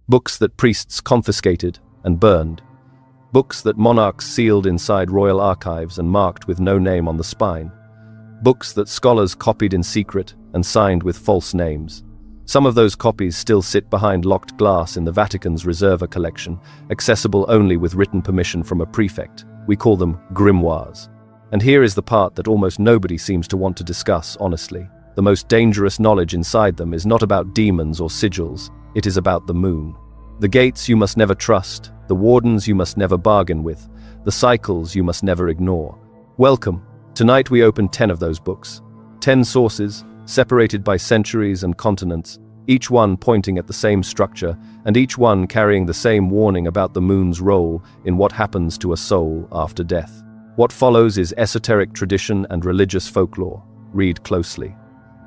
books that priests confiscated and burned, books that monarchs sealed inside royal archives and marked with no name on the spine, books that scholars copied in secret and signed with false names. Some of those copies still sit behind locked glass in the Vatican's Riserva collection, accessible only with written permission from a prefect. We call them grimoires. And here is the part that almost nobody seems to want to discuss honestly. The most dangerous knowledge inside them is not about demons or sigils, it is about the moon. The gates you must never trust, the wardens you must never bargain with, the cycles you must never ignore. Welcome. Tonight we open 10 of those books. 10 sources, separated by centuries and continents, each one pointing at the same structure, and each one carrying the same warning about the moon's role in what happens to a soul after death. What follows is esoteric tradition and religious folklore. Read closely.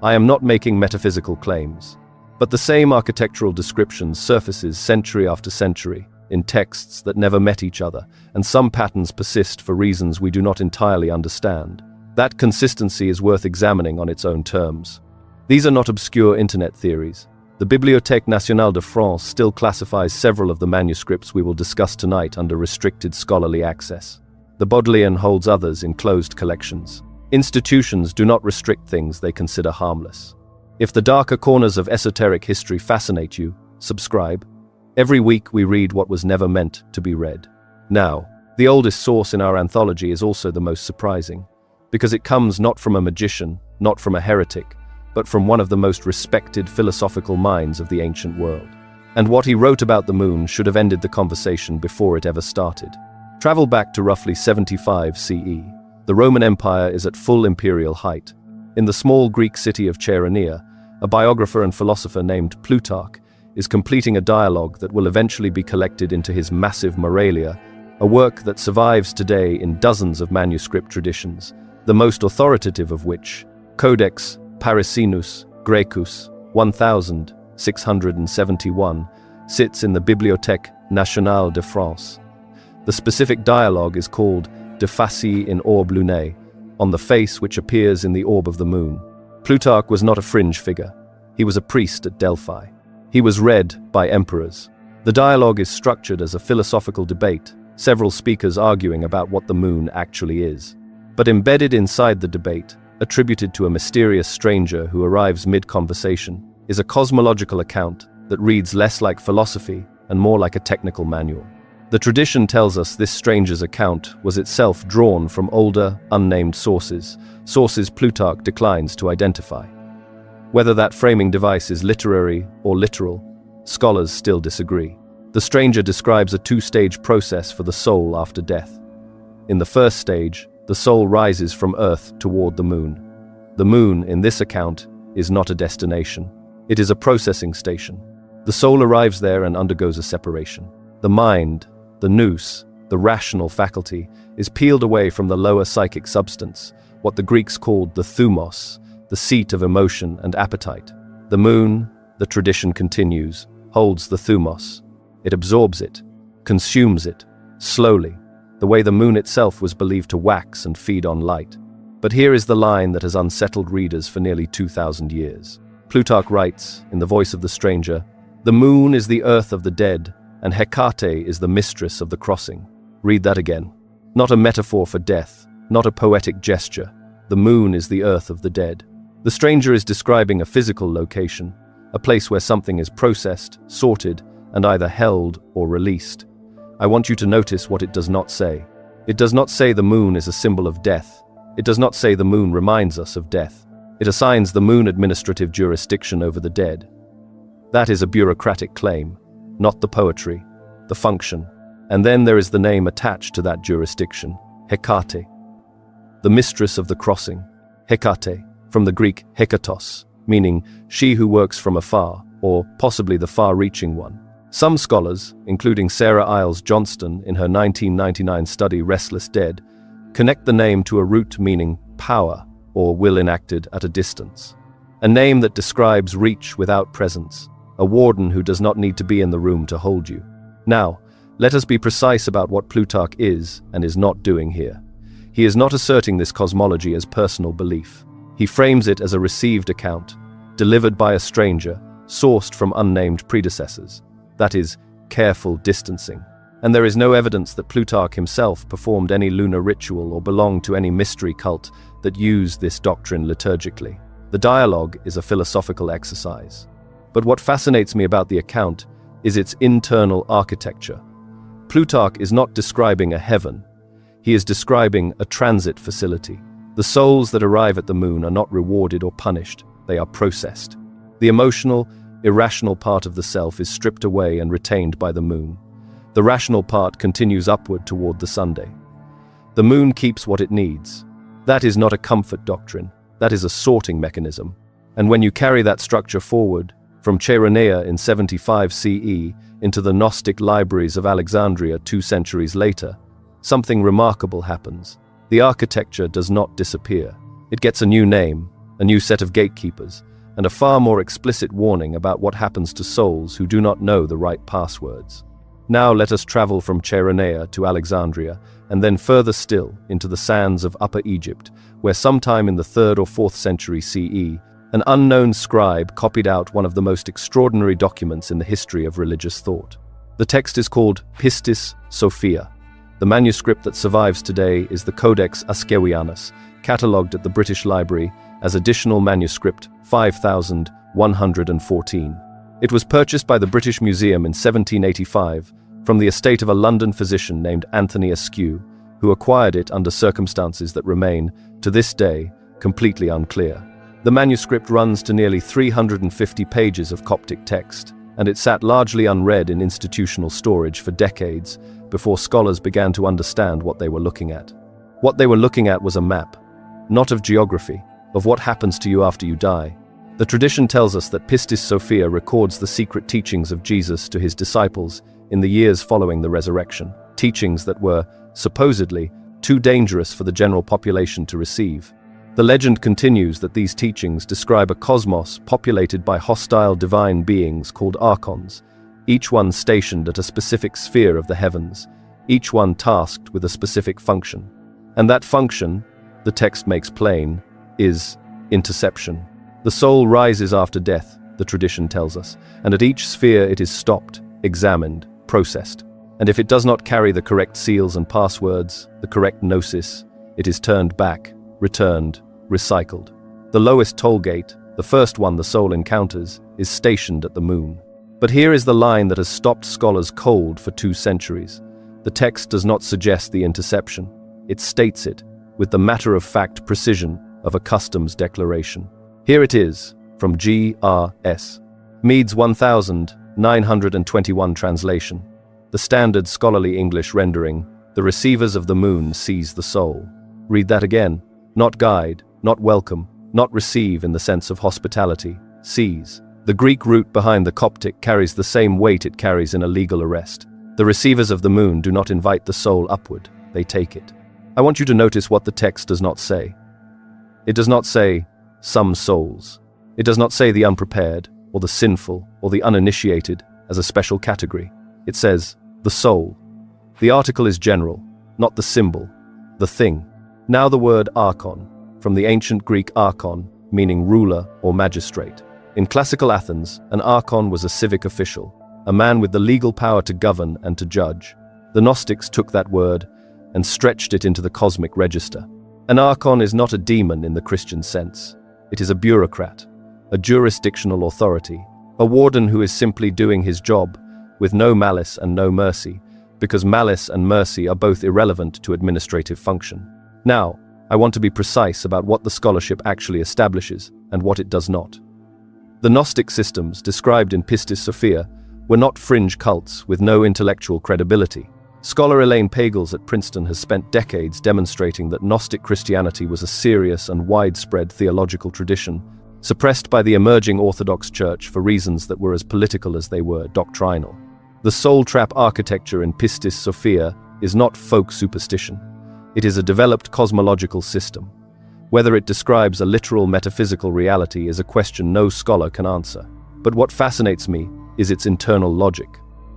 I am not making metaphysical claims, but the same architectural description surfaces century after century in texts that never met each other, and some patterns persist for reasons we do not entirely understand. That consistency is worth examining on its own terms. These are not obscure internet theories. The Bibliothèque Nationale de France still classifies several of the manuscripts we will discuss tonight under restricted scholarly access. The Bodleian holds others in closed collections. Institutions do not restrict things they consider harmless. If the darker corners of esoteric history fascinate you, subscribe. Every week we read what was never meant to be read. Now, the oldest source in our anthology is also the most surprising, because it comes not from a magician, not from a heretic, but from one of the most respected philosophical minds of the ancient world. And what he wrote about the moon should have ended the conversation before it ever started. Travel back to roughly 75 CE. The Roman Empire is at full imperial height. In the small Greek city of Chaeronea, a biographer and philosopher named Plutarch is completing a dialogue that will eventually be collected into his massive Moralia, a work that survives today in dozens of manuscript traditions, the most authoritative of which, Codex Parisinus Graecus 1671, sits in the Bibliothèque Nationale de France. The specific dialogue is called De facie in orbe lunae, on the face which appears in the orb of the moon. Plutarch was not a fringe figure. He was a priest at Delphi. He was read by emperors. The dialogue is structured as a philosophical debate, several speakers arguing about what the moon actually is. But embedded inside the debate, attributed to a mysterious stranger who arrives mid-conversation, is a cosmological account that reads less like philosophy and more like a technical manual. The tradition tells us this stranger's account was itself drawn from older, unnamed sources Plutarch declines to identify. Whether that framing device is literary or literal, scholars still disagree. The stranger describes a two-stage process for the soul after death. In the first stage, the soul rises from Earth toward the moon. The moon, in this account, is not a destination. It is a processing station. The soul arrives there and undergoes a separation. The mind, the nous, the rational faculty, is peeled away from the lower psychic substance, what the Greeks called the thumos, the seat of emotion and appetite. The moon, the tradition continues, holds the thumos. It absorbs it, consumes it, slowly, the way the moon itself was believed to wax and feed on light. But here is the line that has unsettled readers for nearly 2,000 years. Plutarch writes, in the voice of the stranger, "The moon is the earth of the dead, and Hecate is the mistress of the crossing." Read that again. Not a metaphor for death, not a poetic gesture. The moon is the earth of the dead. The stranger is describing a physical location, a place where something is processed, sorted, and either held or released. I want you to notice what it does not say. It does not say the moon is a symbol of death. It does not say the moon reminds us of death. It assigns the moon administrative jurisdiction over the dead. That is a bureaucratic claim, not the poetry, the function. And then there is the name attached to that jurisdiction, Hecate, the mistress of the crossing. Hecate, from the Greek hekatos, meaning she who works from afar, or possibly the far-reaching one. Some scholars, including Sarah Iles Johnston in her 1999 study Restless Dead, connect the name to a root meaning power, or will enacted at a distance. A name that describes reach without presence, a warden who does not need to be in the room to hold you. Now, let us be precise about what Plutarch is and is not doing here. He is not asserting this cosmology as personal belief. He frames it as a received account, delivered by a stranger, sourced from unnamed predecessors. That is, careful distancing. And there is no evidence that Plutarch himself performed any lunar ritual or belonged to any mystery cult that used this doctrine liturgically. The dialogue is a philosophical exercise. But what fascinates me about the account is its internal architecture. Plutarch is not describing a heaven. He is describing a transit facility. The souls that arrive at the moon are not rewarded or punished. They are processed. The emotional, irrational part of the self is stripped away and retained by the moon. The rational part continues upward toward the Sunday. The moon keeps what it needs. That is not a comfort doctrine. That is a sorting mechanism. And when you carry that structure forward, from Chaironea in 75 CE into the Gnostic libraries of Alexandria 2 centuries later, something remarkable happens. The architecture does not disappear. It gets a new name, a new set of gatekeepers, and a far more explicit warning about what happens to souls who do not know the right passwords. Now let us travel from Chaironea to Alexandria, and then further still into the sands of Upper Egypt, where sometime in the 3rd or 4th century CE, an unknown scribe copied out one of the most extraordinary documents in the history of religious thought. The text is called Pistis Sophia. The manuscript that survives today is the Codex Askewianus, catalogued at the British Library as additional manuscript 5114. It was purchased by the British Museum in 1785 from the estate of a London physician named Anthony Askew, who acquired it under circumstances that remain, to this day, completely unclear. The manuscript runs to nearly 350 pages of Coptic text, and it sat largely unread in institutional storage for decades before scholars began to understand what they were looking at. What they were looking at was a map, not of geography, of what happens to you after you die. The tradition tells us that Pistis Sophia records the secret teachings of Jesus to his disciples in the years following the resurrection, teachings that were, supposedly, too dangerous for the general population to receive. The legend continues that these teachings describe a cosmos populated by hostile divine beings called archons, each one stationed at a specific sphere of the heavens, each one tasked with a specific function. And that function, the text makes plain, is interception. The soul rises after death, the tradition tells us, and at each sphere it is stopped, examined, processed. And if it does not carry the correct seals and passwords, the correct gnosis, it is turned back, returned, recycled. The lowest toll gate, the first one the soul encounters, is stationed at the moon. But here is the line that has stopped scholars cold for 2 centuries. The text does not suggest the interception. It states it, with the matter-of-fact precision of a customs declaration. Here it is, from G.R.S. Mead's 1921 translation. The standard scholarly English rendering, "The receivers of the moon seize the soul." Read that again. Not guide, not welcome, not receive in the sense of hospitality, seize. The Greek root behind the Coptic carries the same weight it carries in a legal arrest. The receivers of the moon do not invite the soul upward, they take it. I want you to notice what the text does not say. It does not say, some souls. It does not say the unprepared, or the sinful, or the uninitiated as a special category. It says, the soul. The article is general, not the symbol, the thing. Now the word archon, from the ancient Greek archon, meaning ruler or magistrate. In classical Athens, an archon was a civic official, a man with the legal power to govern and to judge. The Gnostics took that word and stretched it into the cosmic register. An archon is not a demon in the Christian sense. It is a bureaucrat, a jurisdictional authority, a warden who is simply doing his job with no malice and no mercy, because malice and mercy are both irrelevant to administrative function. Now, I want to be precise about what the scholarship actually establishes and what it does not. The Gnostic systems described in Pistis Sophia were not fringe cults with no intellectual credibility. Scholar Elaine Pagels at Princeton has spent decades demonstrating that Gnostic Christianity was a serious and widespread theological tradition, suppressed by the emerging Orthodox Church for reasons that were as political as they were doctrinal. The soul trap architecture in Pistis Sophia is not folk superstition. It is a developed cosmological system. Whether it describes a literal metaphysical reality is a question no scholar can answer. But what fascinates me is its internal logic.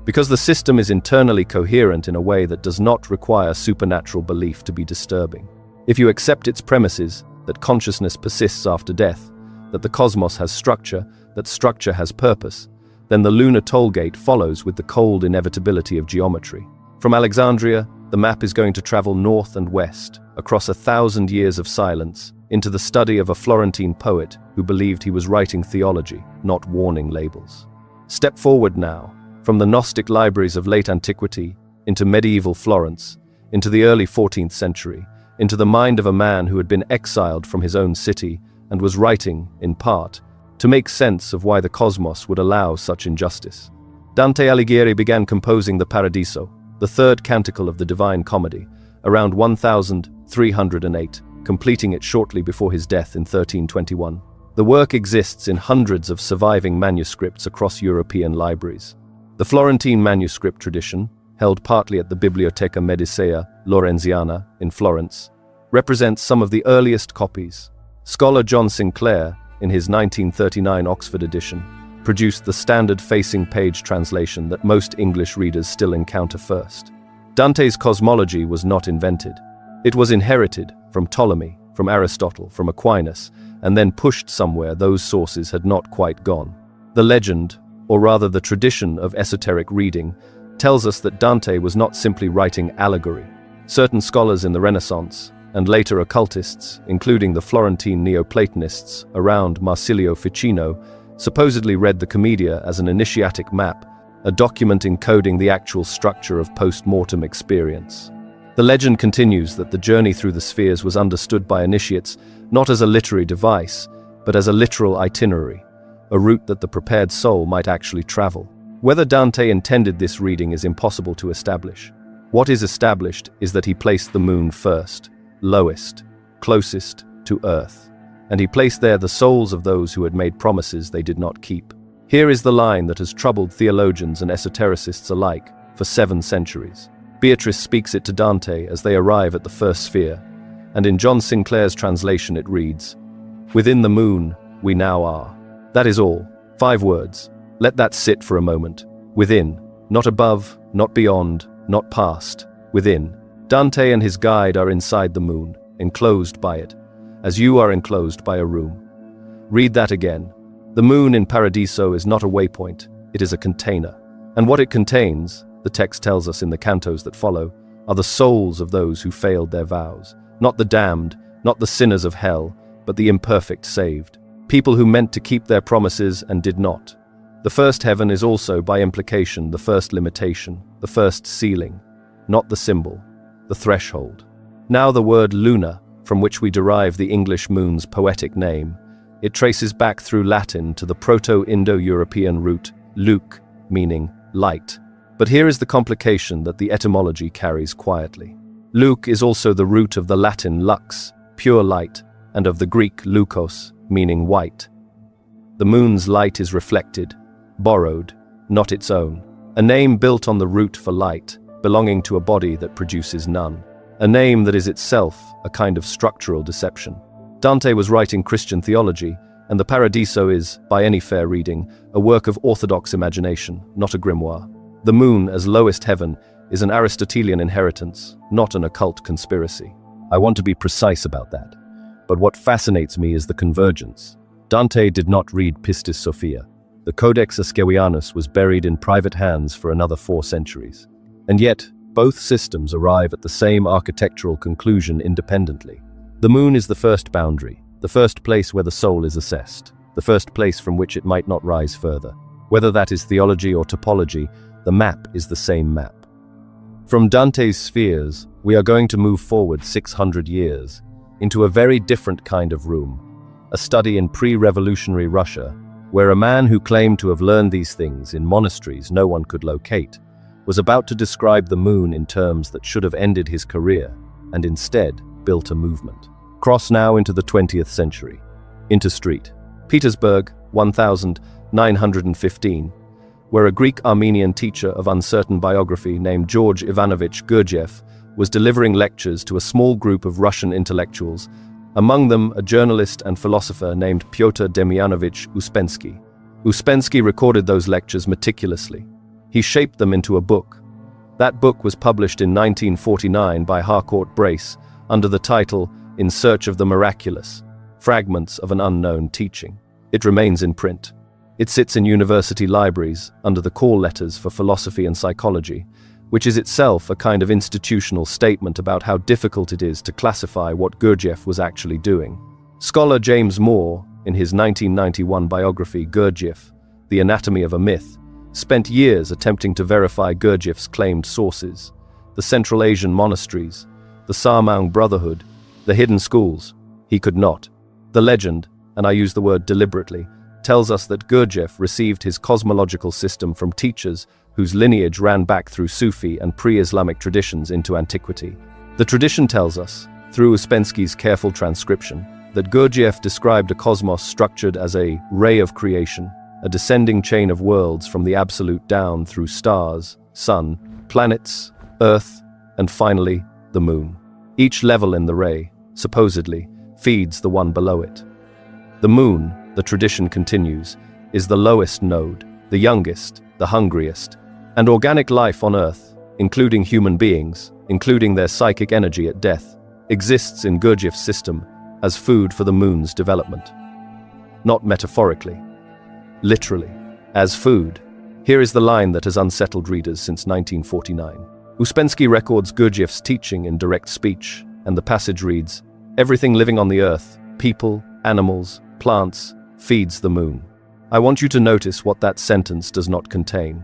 Because the system is internally coherent in a way that does not require supernatural belief to be disturbing. If you accept its premises, that consciousness persists after death, that the cosmos has structure, that structure has purpose, then the lunar toll gate follows with the cold inevitability of geometry. From Alexandria, the map is going to travel north and west, across 1,000 years of silence, into the study of a Florentine poet who believed he was writing theology, not warning labels. Step forward now, from the Gnostic libraries of late antiquity, into medieval Florence, into the early 14th century, into the mind of a man who had been exiled from his own city and was writing, in part, to make sense of why the cosmos would allow such injustice. Dante Alighieri began composing the Paradiso, the third canticle of the Divine Comedy, around 1308, completing it shortly before his death in 1321. The work exists in hundreds of surviving manuscripts across European libraries. The Florentine manuscript tradition, held partly at the Biblioteca Medicea Lorenziana in Florence, represents some of the earliest copies. Scholar John Sinclair, in his 1939 Oxford edition, produced the standard facing page translation that most English readers still encounter first. Dante's cosmology was not invented. It was inherited from Ptolemy, from Aristotle, from Aquinas, and then pushed somewhere those sources had not quite gone. The legend, or rather the tradition of esoteric reading, tells us that Dante was not simply writing allegory. Certain scholars in the Renaissance, and later occultists, including the Florentine Neoplatonists around Marsilio Ficino, supposedly read the Commedia as an initiatic map, a document encoding the actual structure of post-mortem experience. The legend continues that the journey through the spheres was understood by initiates not as a literary device, but as a literal itinerary, a route that the prepared soul might actually travel. Whether Dante intended this reading is impossible to establish. What is established is that he placed the moon first, lowest, closest to Earth, and he placed there the souls of those who had made promises they did not keep. Here is the line that has troubled theologians and esotericists alike for 7 centuries. Beatrice speaks it to Dante as they arrive at the first sphere, and in John Sinclair's translation it reads, "Within the moon, we now are." That is all. 5 words. Let that sit for a moment. Within, not above, not beyond, not past, within. Dante and his guide are inside the moon, enclosed by it, as you are enclosed by a room. Read that again. The moon in Paradiso is not a waypoint, it is a container. And what it contains, the text tells us in the cantos that follow, are the souls of those who failed their vows. Not the damned, not the sinners of hell, but the imperfect saved. People who meant to keep their promises and did not. The first heaven is also, by implication, the first limitation, the first ceiling, not the symbol, the threshold. Now the word lunar, from which we derive the English moon's poetic name, it traces back through Latin to the Proto-Indo-European root luc, meaning light. But here is the complication that the etymology carries quietly. Luc is also the root of the Latin lux, pure light, and of the Greek lukos, meaning white. The moon's light is reflected, borrowed, not its own. A name built on the root for light, belonging to a body that produces none. A name that is itself a kind of structural deception. Dante was writing Christian theology, and the Paradiso is, by any fair reading, a work of orthodox imagination, not a grimoire. The moon, as lowest heaven, is an Aristotelian inheritance, not an occult conspiracy. I want to be precise about that. But what fascinates me is the convergence. Dante did not read Pistis Sophia. The Codex Askewianus was buried in private hands for another 4 centuries. And yet, both systems arrive at the same architectural conclusion independently. The moon is the first boundary, the first place where the soul is assessed, the first place from which it might not rise further. Whether that is theology or topology, the map is the same map. From Dante's spheres, we are going to move forward 600 years, into a very different kind of room, a study in pre-revolutionary Russia, where a man who claimed to have learned these things in monasteries no one could locate, was about to describe the moon in terms that should have ended his career, and instead built a movement. Cross now into the 20th century, into Street, Petersburg, 1915, where a Greek-Armenian teacher of uncertain biography named George Ivanovich Gurdjieff was delivering lectures to a small group of Russian intellectuals, among them a journalist and philosopher named Pyotr Demyanovich Uspensky. Uspensky recorded those lectures meticulously. He shaped them into a book. That book was published in 1949 by Harcourt Brace under the title In Search of the Miraculous, Fragments of an Unknown Teaching. It remains in print. It sits in university libraries under the call letters for philosophy and psychology, which is itself a kind of institutional statement about how difficult it is to classify what Gurdjieff was actually doing. Scholar James Moore, in his 1991 biography Gurdjieff, The Anatomy of a Myth, spent years attempting to verify Gurdjieff's claimed sources: the Central Asian monasteries, the Sarmaung Brotherhood, the hidden schools. He could not. The legend, and I use the word deliberately, tells us that Gurdjieff received his cosmological system from teachers whose lineage ran back through Sufi and pre-Islamic traditions into antiquity. The tradition tells us, through Ouspensky's careful transcription, that Gurdjieff described a cosmos structured as a ray of creation, a descending chain of worlds from the absolute down through stars, sun, planets, earth, and finally, the moon. Each level in the ray, supposedly, feeds the one below it. The moon, the tradition continues, is the lowest node, the youngest, the hungriest, and organic life on Earth, including human beings, including their psychic energy at death, exists in Gurdjieff's system as food for the moon's development. Not metaphorically, literally, as food. Here is the line that has unsettled readers since 1949. Ouspensky records Gurdjieff's teaching in direct speech, and the passage reads, "Everything living on the earth, people, animals, plants, feeds the moon." I want you to notice what that sentence does not contain.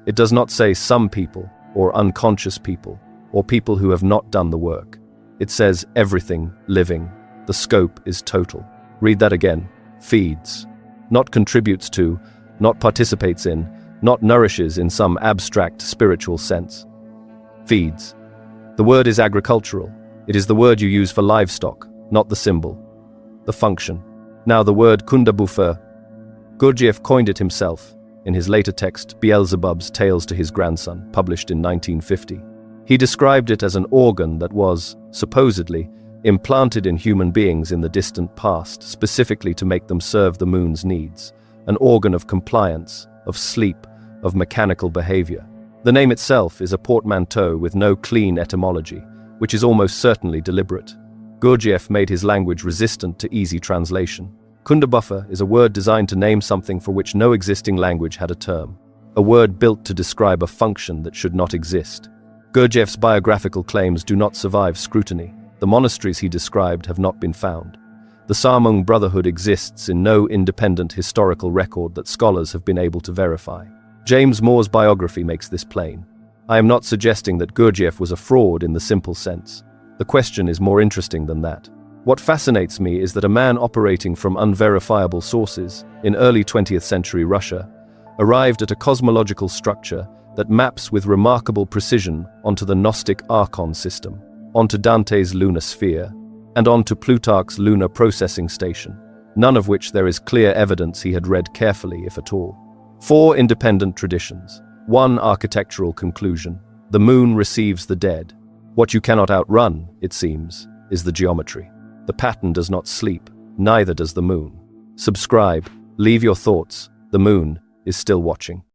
It does not say some people, or unconscious people, or people who have not done the work. It says everything living. The scope is total. Read that again. Feeds. Not contributes to, not participates in, not nourishes in some abstract spiritual sense. Feeds. The word is agricultural. It is the word you use for livestock, not the symbol. The function. Now the word kundabufer. Gurdjieff coined it himself in his later text Beelzebub's Tales to His Grandson, published in 1950. He described it as an organ that was, supposedly, implanted in human beings in the distant past, specifically to make them serve the moon's needs, an organ of compliance, of sleep, of mechanical behavior. The name itself is a portmanteau with no clean etymology, which is almost certainly deliberate. Gurdjieff made his language resistant to easy translation. Kundabuffer is a word designed to name something for which no existing language had a term, a word built to describe a function that should not exist. Gurdjieff's biographical claims do not survive scrutiny. The monasteries he described have not been found. The Sarmaung Brotherhood exists in no independent historical record that scholars have been able to verify. James Moore's biography makes this plain. I am not suggesting that Gurdjieff was a fraud in the simple sense. The question is more interesting than that. What fascinates me is that a man operating from unverifiable sources in early 20th century Russia arrived at a cosmological structure that maps with remarkable precision onto the Gnostic archon system, onto Dante's lunar sphere, and onto Plutarch's lunar processing station, none of which there is clear evidence he had read carefully, if at all. 4 independent traditions. 1 architectural conclusion. The moon receives the dead. What you cannot outrun, it seems, is the geometry. The pattern does not sleep, neither does the moon. Subscribe, leave your thoughts. The moon is still watching.